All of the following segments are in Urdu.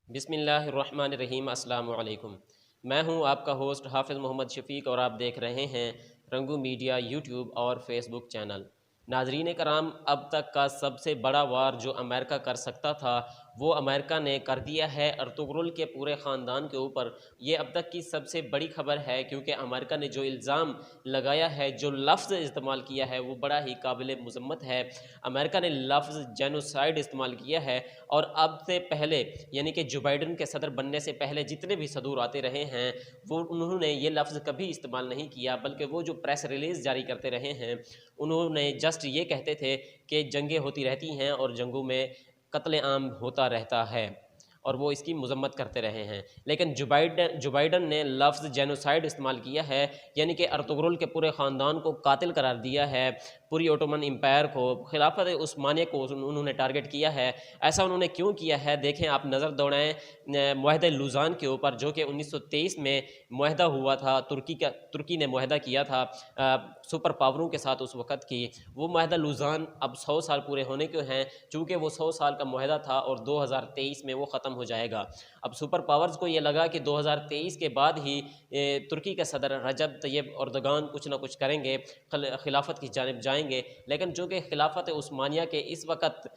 بسم اللہ الرحمن الرحیم۔ السلام علیکم۔ میں ہوں آپ کا ہوسٹ حافظ محمد شفیق اور آپ دیکھ رہے ہیں رنگو میڈیا یوٹیوب اور فیس بک چینل۔ ناظرین کرام، اب تک کا سب سے بڑا وار جو امریکہ کر سکتا تھا وہ امریکہ نے کر دیا ہے ارطغرل کے پورے خاندان کے اوپر۔ یہ اب تک کی سب سے بڑی خبر ہے، کیونکہ امریکہ نے جو الزام لگایا ہے، جو لفظ استعمال کیا ہے، وہ بڑا ہی قابل مذمت ہے۔ امریکہ نے لفظ جینوسائیڈ استعمال کیا ہے، اور اب سے پہلے یعنی کہ جو بائیڈن کے صدر بننے سے پہلے جتنے بھی صدور آتے رہے ہیں وہ انہوں نے یہ لفظ کبھی استعمال نہیں کیا، بلکہ وہ جو پریس ریلیز جاری کرتے رہے ہیں انہوں نے جسٹ یہ کہتے تھے کہ جنگیں ہوتی رہتی ہیں اور جنگوں میں قتل عام ہوتا رہتا ہے، اور وہ اس کی مذمت کرتے رہے ہیں۔ لیکن جو بائیڈن نے لفظ جینوسائیڈ استعمال کیا ہے، یعنی کہ ارطغرل کے پورے خاندان کو قاتل قرار دیا ہے، پوری اوٹومن امپائر کو، خلافت عثمانیہ کو انہوں نے ٹارگٹ کیا ہے۔ ایسا انہوں نے کیوں کیا ہے؟ دیکھیں، آپ نظر دوڑائیں معاہدہ لوزان کے اوپر، جو کہ 1923 میں معاہدہ ہوا تھا، ترکی نے معاہدہ کیا تھا سپر پاوروں کے ساتھ اس وقت کی۔ وہ معاہدہ لوزان اب 100 سال پورے ہونے کے ہیں، چونکہ وہ 100 سال کا معاہدہ تھا اور 2023 میں وہ ختم ہو جائے گا۔ اب سپر پاورز کو یہ لگا کہ 2023 کے بعد ہی ترکی کے صدر رجب طیب اردگان کچھ نہ کچھ کریں گے، خلافت کی جانب جائیں گے، لیکن جو کہ خلافت عثمانیہ کے اس وقت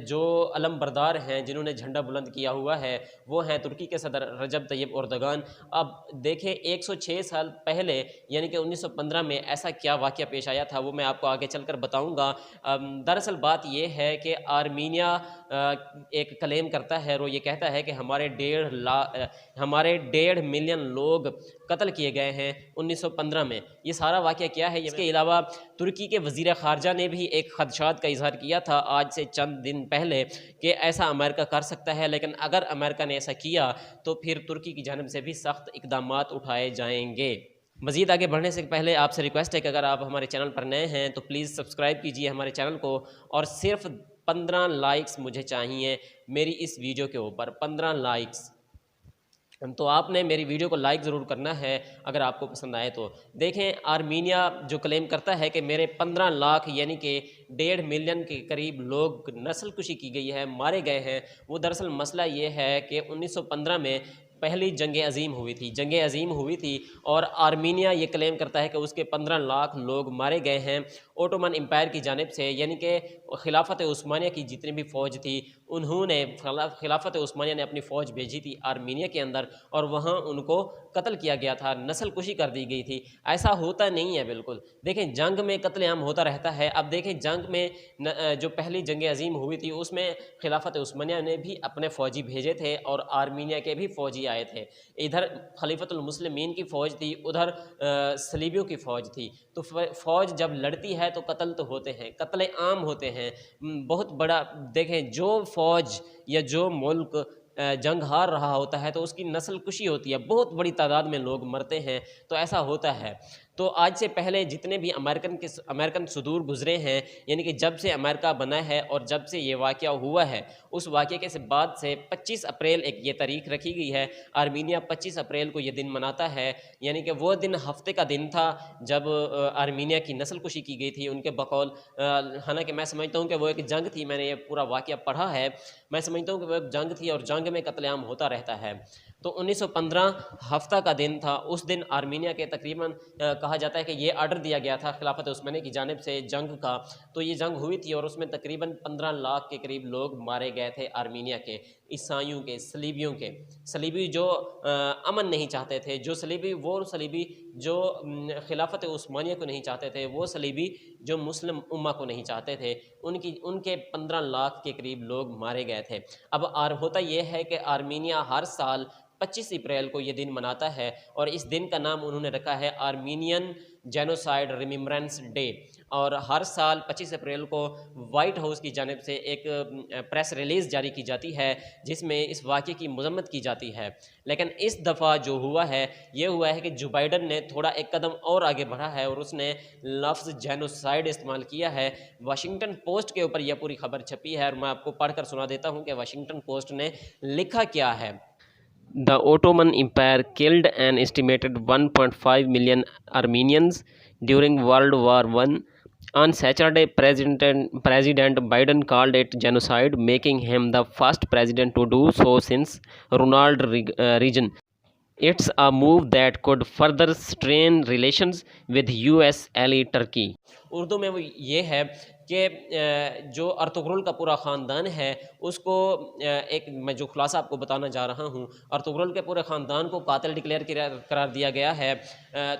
جو علم بردار ہیں، جنہوں نے جھنڈا بلند کیا ہوا ہے، وہ ہیں ترکی کے صدر رجب طیب اردگان۔ اب دیکھیں 106 سال پہلے یعنی کہ 1915 میں ایسا کیا واقعہ پیش آیا تھا، وہ میں آپ کو آگے چل کر بتاؤں گا۔ دراصل بات یہ ہے کہ آرمینیا ایک کلیم کرتا ہے اور وہ یہ کہتا ہے کہ ہمارے 1.5 ملین لوگ قتل کیے گئے ہیں 1915 میں۔ یہ سارا واقعہ کیا ہے؟ اس کے علاوہ ترکی کے وزیر خارجہ نے بھی ایک خدشات کا اظہار کیا تھا آج سے چند دن پہلے کہ ایسا امریکہ کر سکتا ہے، لیکن اگر امریکہ نے ایسا کیا تو پھر ترکی کی جانب سے بھی سخت اقدامات اٹھائے جائیں گے۔ مزید آگے بڑھنے سے پہلے آپ سے ریکویسٹ ہے کہ اگر آپ ہمارے چینل پر نئے ہیں تو پلیز سبسکرائب کیجئے ہمارے چینل کو، اور صرف 15 لائکس مجھے چاہیے میری اس ویڈیو کے اوپر، 15 لائکس۔ تو آپ نے میری ویڈیو کو لائک ضرور کرنا ہے اگر آپ کو پسند آئے تو۔ دیکھیں، آرمینیا جو کلیم کرتا ہے کہ میرے 15 لاکھ یعنی کہ 1.5 ملین کے قریب لوگ نسل کشی کی گئی ہے، مارے گئے ہیں، وہ دراصل مسئلہ یہ ہے کہ 1915 میں پہلی جنگ عظیم ہوئی تھی اور آرمینیا یہ کلیم کرتا ہے کہ اس کے 15 لاکھ لوگ مارے گئے ہیں اوٹومن امپائر کی جانب سے، یعنی کہ خلافت عثمانیہ کی جتنی بھی فوج تھی، انہوں نے خلافت عثمانیہ نے اپنی فوج بھیجی تھی آرمینیا کے اندر، اور وہاں ان کو قتل کیا گیا تھا، نسل کشی کر دی گئی تھی۔ ایسا ہوتا نہیں ہے بالکل۔ دیکھیں، جنگ میں قتل عام ہوتا رہتا ہے۔ اب دیکھیں، جنگ میں جو پہلی جنگ عظیم ہوئی تھی اس میں خلافت عثمانیہ نے بھی اپنے فوجی بھیجے تھے اور آرمینیا کے بھی فوجی آئے تھے۔ ادھر خلیفۃ المسلمین کی فوج تھی، ادھر صلیبیوں کی فوج تھی۔ تو فوج جب لڑتی ہے تو قتل تو ہوتے ہیں، قتل عام ہوتے ہیں۔ بہت بڑا دیکھیں، جو فوج یا جو ملک جنگ ہار رہا ہوتا ہے تو اس کی نسل کشی ہوتی ہے، بہت بڑی تعداد میں لوگ مرتے ہیں، تو ایسا ہوتا ہے۔ تو آج سے پہلے جتنے بھی امریکن صدور گزرے ہیں، یعنی کہ جب سے امریکہ بنا ہے اور جب سے یہ واقعہ ہوا ہے، اس واقعے کے بعد سے 25 اپریل ایک یہ تاریخ رکھی گئی ہے۔ آرمینیا 25 اپریل کو یہ دن مناتا ہے، یعنی کہ وہ دن ہفتے کا دن تھا جب آرمینیا کی نسل کشی کی گئی تھی ان کے بقول۔ حالانکہ میں سمجھتا ہوں کہ وہ ایک جنگ تھی، میں نے یہ پورا واقعہ پڑھا ہے، میں سمجھتا ہوں کہ وہ ایک جنگ تھی اور جنگ میں قتل عام ہوتا رہتا ہے۔ تو 1915 ہفتہ کا دن تھا، اس دن آرمینیا کے تقریباً کہا جاتا ہے کہ یہ آرڈر دیا گیا تھا خلافت عثمانیہ کی جانب سے جنگ کا، تو یہ جنگ ہوئی تھی اور اس میں تقریباً 15 لاکھ کے قریب لوگ مارے گئے تھے آرمینیا کے، عیسائیوں کے، صلیبیوں کے۔ صلیبی جو امن نہیں چاہتے تھے، جو صلیبی وہ صلیبی جو خلافت عثمانیہ کو نہیں چاہتے تھے، وہ صلیبی جو مسلم امہ کو نہیں چاہتے تھے، ان کے 15 لاکھ کے قریب لوگ مارے گئے تھے۔ اب ہوتا یہ ہے کہ آرمینیا ہر سال 25 اپریل کو یہ دن مناتا ہے، اور اس دن کا نام انہوں نے رکھا ہے آرمینین جینوسائیڈ ریممبرنس ڈے۔ اور ہر سال 25 اپریل کو وائٹ ہاؤس کی جانب سے ایک پریس ریلیز جاری کی جاتی ہے جس میں اس واقعے کی مذمت کی جاتی ہے۔ لیکن اس دفعہ جو ہوا ہے یہ ہوا ہے کہ جو بائیڈن نے تھوڑا ایک قدم اور آگے بڑھا ہے اور اس نے لفظ جینوسائیڈ استعمال کیا ہے۔ واشنگٹن پوسٹ کے اوپر یہ پوری خبر چھپی ہے اور میں آپ کو پڑھ کر سنا دیتا ہوں کہ واشنگٹن پوسٹ نے لکھا کیا ہے۔ The Ottoman Empire killed an estimated 1.5 million Armenians during World War I On Saturday, President Biden called it genocide, making him the first president to do so since Ronald Reagan. It's a move that could further strain relations with US ally Turkey. Urdu میں وہ یہ ہے کہ جو ارطغرل کا پورا خاندان ہے اس کو ایک میں جو خلاصہ آپ کو بتانا جا رہا ہوں، ارطغرل کے پورے خاندان کو قاتل ڈکلیئر قرار دیا گیا ہے،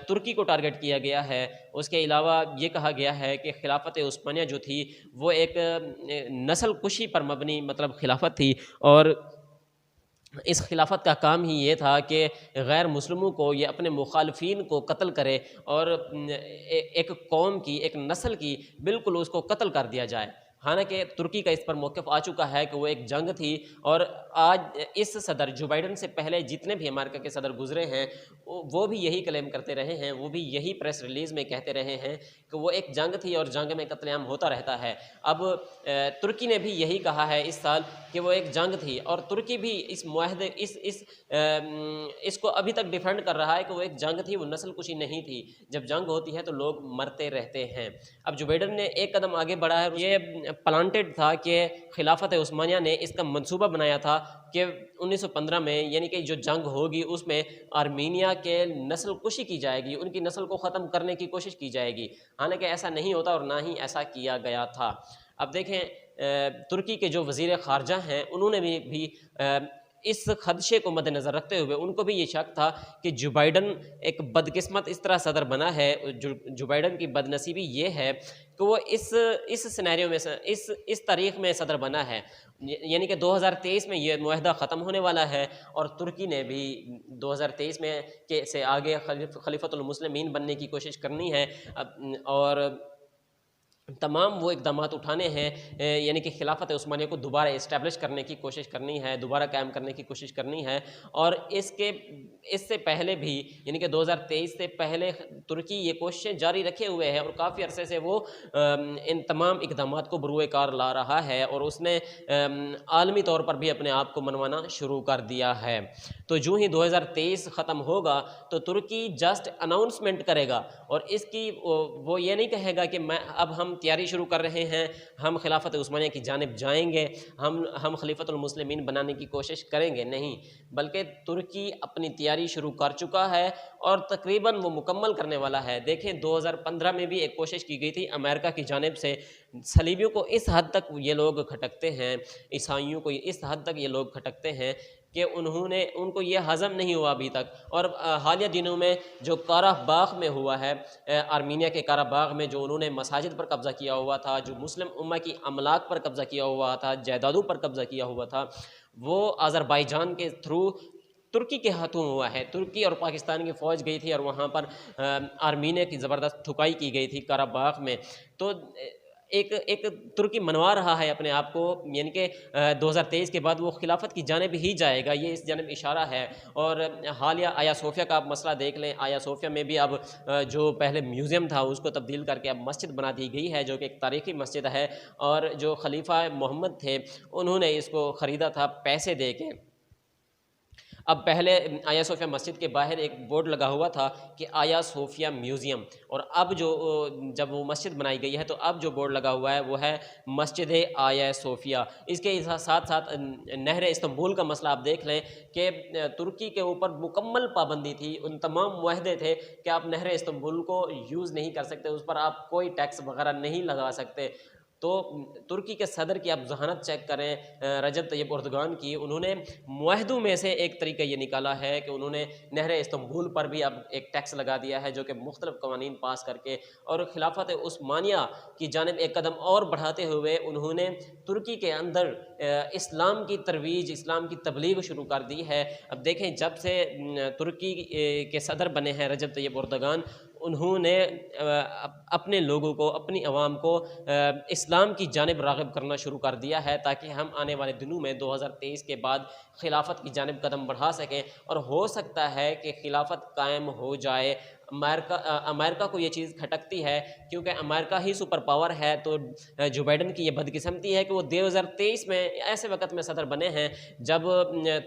ترکی کو ٹارگٹ کیا گیا ہے۔ اس کے علاوہ یہ کہا گیا ہے کہ خلافت عثمانیہ جو تھی وہ ایک نسل کشی پر مبنی مطلب خلافت تھی، اور اس خلافت کا کام ہی یہ تھا کہ غیر مسلموں کو یا اپنے مخالفین کو قتل کرے اور ایک قوم کی ایک نسل کی بالکل اس کو قتل کر دیا جائے۔ حالانکہ ترکی کا اس پر موقف آ چکا ہے کہ وہ ایک جنگ تھی، اور آج اس صدر جو بائیڈن سے پہلے جتنے بھی امریکہ کے صدر گزرے ہیں وہ بھی یہی کلیم کرتے رہے ہیں، وہ بھی یہی پریس ریلیز میں کہتے رہے ہیں کہ وہ ایک جنگ تھی اور جنگ میں قتل عام ہوتا رہتا ہے۔ اب ترکی نے بھی یہی کہا ہے اس سال کہ وہ ایک جنگ تھی، اور ترکی بھی اس معاہدے اس کو ابھی تک ڈیفینڈ کر رہا ہے کہ وہ ایک جنگ تھی، وہ نسل کشی نہیں تھی۔ جب جنگ ہوتی ہے تو لوگ مرتے رہتے ہیں۔ اب جو بائیڈن نے ایک قدم آگے بڑھا ہے، یہ پلانٹڈ تھا کہ خلافت عثمانیہ نے اس کا منصوبہ بنایا تھا کہ 1915 میں یعنی کہ جو جنگ ہوگی اس میں آرمینیا کے نسل کشی کی جائے گی، ان کی نسل کو ختم کرنے کی کوشش کی جائے گی، حالانکہ ایسا نہیں ہوتا اور نہ ہی ایسا کیا گیا تھا۔ اب دیکھیں ترکی کے جو وزیر خارجہ ہیں انہوں نے بھی اس خدشے کو مد نظر رکھتے ہوئے ان کو بھی یہ شک تھا کہ جو بائیڈن ایک بدقسمت اس طرح صدر بنا ہے، جو بائیڈن کی بد نصیبی یہ ہے کہ وہ اس سینیریو میں اس تاریخ میں صدر بنا ہے، یعنی کہ 2023 میں یہ معاہدہ ختم ہونے والا ہے، اور ترکی نے بھی 2023 میں سے آگے خلیفۃ المسلمین بننے کی کوشش کرنی ہے، اور تمام وہ اقدامات اٹھانے ہیں، یعنی کہ خلافت عثمانیہ کو دوبارہ اسٹیبلش کرنے کی کوشش کرنی ہے، دوبارہ قائم کرنے کی کوشش کرنی ہے۔ اور اس سے پہلے بھی یعنی کہ 2023 سے پہلے ترکی یہ کوششیں جاری رکھے ہوئے ہے، اور کافی عرصے سے وہ ان تمام اقدامات کو بروئے کار لا رہا ہے، اور اس نے عالمی طور پر بھی اپنے آپ کو منوانا شروع کر دیا ہے۔ تو جو ہی 2023 ختم ہوگا تو ترکی جسٹ اناؤنسمنٹ کرے گا، اور اس کی وہ یہ نہیں کہے گا کہ اب ہم تیاری شروع کر رہے ہیں، ہم خلافت عثمانیہ کی جانب جائیں گے، ہم خلیفۃ المسلمین بنانے کی کوشش کریں گے، نہیں، بلکہ ترکی اپنی تیاری شروع کر چکا ہے اور تقریباً وہ مکمل کرنے والا ہے۔ دیکھیں 2015 میں بھی ایک کوشش کی گئی تھی امریکہ کی جانب سے، صلیبیوں کو اس حد تک یہ لوگ کھٹکتے ہیں، عیسائیوں کو اس حد تک یہ لوگ کھٹکتے ہیں کہ ان کو یہ ہضم نہیں ہوا ابھی تک۔ اور حالیہ دنوں میں جو قارہ باغ میں ہوا ہے، آرمینیا کے قارہ باغ میں جو انہوں نے مساجد پر قبضہ کیا ہوا تھا، جو مسلم امہ کی املاک پر قبضہ کیا ہوا تھا، جائیدادوں پر قبضہ کیا ہوا تھا، وہ آذربائیجان کے تھرو ترکی کے ہاتھوں ہوا ہے۔ ترکی اور پاکستان کی فوج گئی تھی اور وہاں پر آرمینیا کی زبردست ٹھکائی کی گئی تھی قارہ باغ میں۔ تو ایک ترکی منوا رہا ہے اپنے آپ کو، یعنی کہ 2023 کے بعد وہ خلافت کی جانب ہی جائے گا، یہ اس جانب اشارہ ہے۔ اور حالیہ آیا صوفیہ کا آپ مسئلہ دیکھ لیں، آیا صوفیہ میں بھی اب جو پہلے میوزیم تھا اس کو تبدیل کر کے اب مسجد بنا دی گئی ہے، جو کہ ایک تاریخی مسجد ہے، اور جو خلیفہ محمد تھے انہوں نے اس کو خریدا تھا پیسے دے کے۔ اب پہلے آیا صوفیہ مسجد کے باہر ایک بورڈ لگا ہوا تھا کہ آیا صوفیہ میوزیم، اور اب جب وہ مسجد بنائی گئی ہے تو اب جو بورڈ لگا ہوا ہے وہ ہے مسجد آیا صوفیہ۔ اس کے ساتھ ساتھ نہر استنبول کا مسئلہ آپ دیکھ لیں کہ ترکی کے اوپر مکمل پابندی تھی، ان تمام معاہدے تھے کہ آپ نہر استنبول کو یوز نہیں کر سکتے، اس پر آپ کوئی ٹیکس وغیرہ نہیں لگا سکتے۔ تو ترکی کے صدر کی آپ ذہانت چیک کریں، رجب طیب اردگان کی، انہوں نے معاہدوں میں سے ایک طریقہ یہ نکالا ہے کہ انہوں نے نہر استنبول پر بھی اب ایک ٹیکس لگا دیا ہے، جو کہ مختلف قوانین پاس کر کے، اور خلافت عثمانیہ کی جانب ایک قدم اور بڑھاتے ہوئے انہوں نے ترکی کے اندر اسلام کی ترویج، اسلام کی تبلیغ شروع کر دی ہے۔ اب دیکھیں جب سے ترکی کے صدر بنے ہیں رجب طیب اردگان، انہوں نے اپنے لوگوں کو، اپنی عوام کو اسلام کی جانب راغب کرنا شروع کر دیا ہے، تاکہ ہم آنے والے دنوں میں 2023 کے بعد خلافت کی جانب قدم بڑھا سکیں، اور ہو سکتا ہے کہ خلافت قائم ہو جائے امریکہ کو یہ چیز کھٹکتی ہے، کیونکہ امریکہ ہی سپر پاور ہے۔ تو جو بائیڈن کی یہ بدقسمتی ہے کہ وہ 2023 میں ایسے وقت میں صدر بنے ہیں جب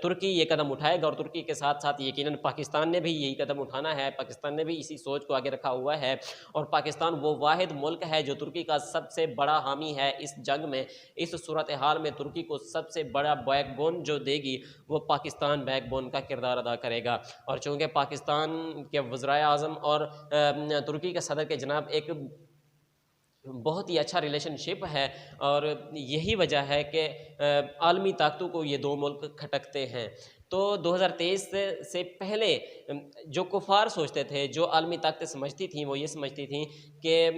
ترکی یہ قدم اٹھائے گا، اور ترکی کے ساتھ ساتھ یقیناً پاکستان نے بھی یہی قدم اٹھانا ہے، پاکستان نے بھی اسی سوچ کو آگے رکھا ہوا ہے، اور پاکستان وہ واحد ملک ہے جو ترکی کا سب سے بڑا حامی ہے اس جنگ میں۔ اس صورتحال میں ترکی کو سب سے بڑا بیک بون جو دے گی وہ پاکستان بیک بون کا کردار ادا کرے گا، اور چونکہ پاکستان کے وزرائے اعظم اور ترکی کے صدر کے جناب ایک بہت ہی اچھا ریلیشن شپ ہے، اور یہی وجہ ہے کہ عالمی طاقتوں کو یہ دو ملک کھٹکتے ہیں۔ تو 2023 سے پہلے جو کفار سوچتے تھے، جو عالمی طاقتیں سمجھتی تھیں، وہ یہ سمجھتی تھیں کہ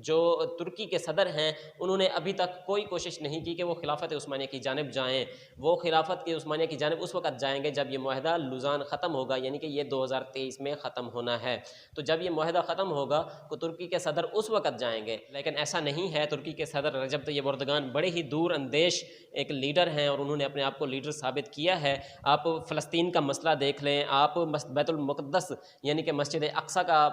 جو ترکی کے صدر ہیں انہوں نے ابھی تک کوئی کوشش نہیں کی کہ وہ خلافت عثمانیہ کی جانب جائیں۔ وہ خلافت کی عثمانیہ کی جانب اس وقت جائیں گے جب یہ معاہدہ لوزان ختم ہوگا، یعنی کہ یہ 2023 میں ختم ہونا ہے۔ تو جب یہ معاہدہ ختم ہوگا تو ترکی کے صدر اس وقت جائیں گے، لیکن ایسا نہیں ہے۔ ترکی کے صدر رجب طیب اردگان بڑے ہی دور اندیش ایک لیڈر ہیں، اور انہوں نے اپنے آپ کو لیڈر ثابت کیا ہے۔ آپ فلسطین کا مسئلہ دیکھ لیں، آپ بیت المقدس یعنی کہ مسجد اقصیٰ کا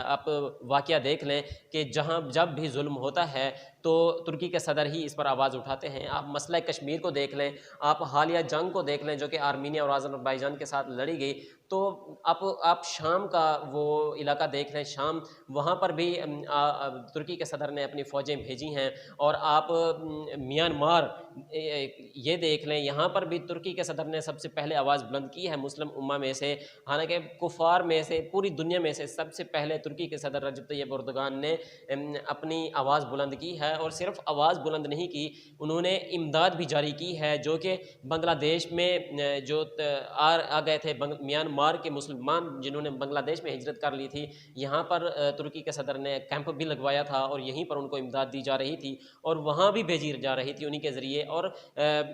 آپ واقعہ دیکھ لیں کہ جہاں جب بھی ظلم ہوتا ہے تو ترکی کے صدر ہی اس پر آواز اٹھاتے ہیں۔ آپ مسئلہ کشمیر کو دیکھ لیں، آپ حالیہ جنگ کو دیکھ لیں جو کہ آرمینیا اور آذربائیجان کے ساتھ لڑی گئی، تو آپ شام کا وہ علاقہ دیکھ لیں، شام، وہاں پر بھی ترکی کے صدر نے اپنی فوجیں بھیجی ہیں، اور آپ میانمار یہ دیکھ لیں، یہاں پر بھی ترکی کے صدر نے سب سے پہلے آواز بلند کی ہے مسلم امہ میں سے، حالانکہ کفار میں سے پوری دنیا میں سے سب سے پہلے ترکی کے صدر رجب طیب اردگان نے اپنی آواز بلند کی ہے، اور صرف آواز بلند نہیں کی، انہوں نے امداد بھی جاری کی ہے، جو کہ بنگلہ دیش میں جو آ گئے تھے میانمار کے مسلمان جنہوں نے بنگلہ دیش میں ہجرت کر لی تھی، یہاں پر ترکی کے صدر نے کیمپ بھی لگوایا تھا، اور یہیں پر ان کو امداد دی جا رہی تھی، اور وہاں بھی بھیجی جا رہی تھی انہی کے ذریعے۔ اور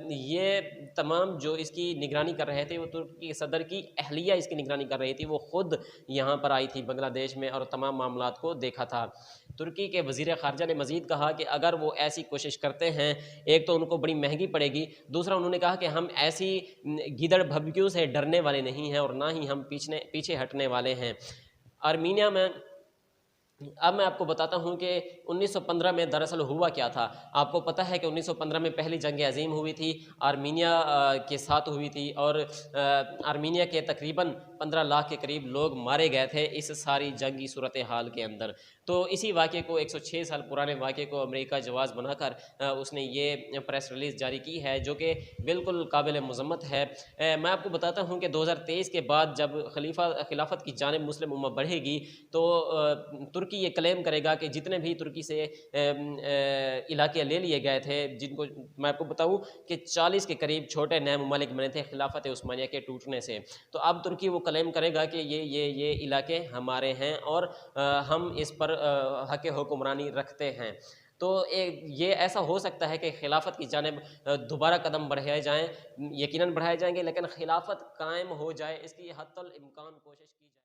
یہ تمام جو اس کی نگرانی کر رہے تھے، وہ ترکی کے صدر کی اہلیہ اس کی نگرانی کر رہی تھی، وہ خود یہاں پر آئی تھی بنگلہ دیش میں اور تمام معاملات کو دیکھا تھا۔ ترکی کے وزیر خارجہ نے مزید کہا کہ اگر وہ ایسی کوشش کرتے ہیں، ایک تو ان کو بڑی مہنگی پڑے گی، دوسرا انہوں نے کہا کہ ہم ایسی گیدڑ بھبکیوں سے ڈرنے والے نہیں ہیں، اور نہ ہی ہم پیچھے ہٹنے والے ہیں۔ آرمینیا میں اب میں آپ کو بتاتا ہوں کہ 1915 میں دراصل ہوا کیا تھا۔ آپ کو پتہ ہے کہ 1915 میں پہلی جنگ عظیم ہوئی تھی، آرمینیا کے ساتھ ہوئی تھی، اور آرمینیا کے تقریباً 15 لاکھ کے قریب لوگ مارے گئے تھے اس ساری جنگی صورتحال کے اندر۔ تو اسی واقعے کو 106 سال پرانے واقعے کو امریکہ جواز بنا کر اس نے یہ پریس ریلیز جاری کی ہے، جو کہ بالکل قابل مذمت ہے۔ میں آپ کو بتاتا ہوں کہ 2023 کے بعد جب خلافت کی جانب مسلم امہ بڑھے گی تو ترکی یہ کلیم کرے گا کہ جتنے بھی ترکی سے علاقے لے لیے گئے تھے، جن کو میں آپ کو بتاؤں کہ 40 کے قریب چھوٹے نئے ممالک بنے تھے خلافت عثمانیہ کے ٹوٹنے سے، تو اب ترکی وہ کلیم کرے گا کہ یہ علاقے ہمارے ہیں، اور ہم اس پر حق حکمرانی رکھتے ہیں۔ تو یہ ایسا ہو سکتا ہے کہ خلافت کی جانب دوبارہ قدم بڑھائے جائیں، یقیناً بڑھائے جائیں گے، لیکن خلافت قائم ہو جائے اس کی حتی الامکان کوشش کی جائے۔